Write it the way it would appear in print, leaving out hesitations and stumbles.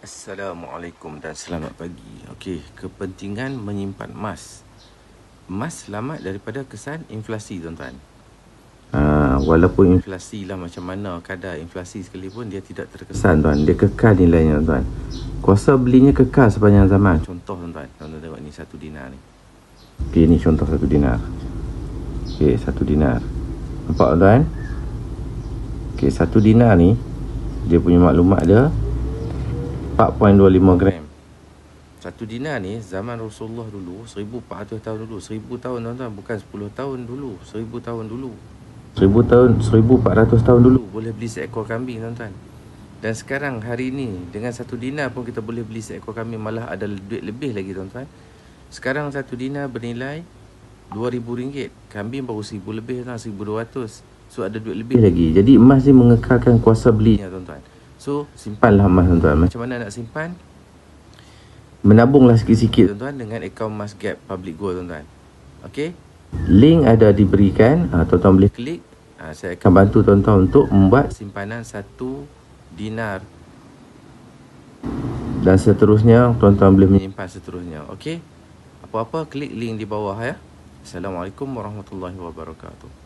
Assalamualaikum dan selamat pagi. Okey, kepentingan menyimpan emas. Emas selamat daripada kesan inflasi, tuan-tuan. Walaupun inflasi lah macam mana kadar inflasi sekalipun, dia tidak terkesan, tuan. Dia kekal nilainya, tuan. Kuasa belinya kekal sepanjang zaman. Contoh, tuan-tuan. Tuan-tuan tengok ni 1 dinar ni. Okey, ni contoh 1 dinar. Okey, 1 dinar. Nampak, tuan? Okey, 1 dinar ni, dia punya maklumat dia 4.25 gram. 1 dinar ni zaman Rasulullah dulu 1400 tahun dulu, 1000 tahun, tuan-tuan, bukan 10 tahun dulu, 1000 tahun dulu. 1000 tahun, 1400 tahun dulu boleh beli seekor kambing, tuan-tuan. Dan sekarang hari ni dengan 1 dinar pun kita boleh beli seekor kambing, malah ada duit lebih lagi, tuan-tuan. Sekarang 1 dinar bernilai RM2000. Kambing baru 1000 lebih, tuan, 1200. So ada duit lebih lagi. Jadi emas ni mengekalkan kuasa belinya, tuan-tuan. So simpanlah emas, tuan-tuan. Macam mana nak simpan? Menabunglah sikit-sikit, tuan-tuan, dengan akaun Emas Gap Public Gold, tuan-tuan. Okey, link ada diberikan, tuan-tuan boleh klik. Saya akan bantu tuan-tuan untuk membuat simpanan 1 dinar. Dan seterusnya, tuan-tuan boleh menyimpan seterusnya. Okey, apa-apa klik link di bawah ya. Assalamualaikum warahmatullahi wabarakatuh.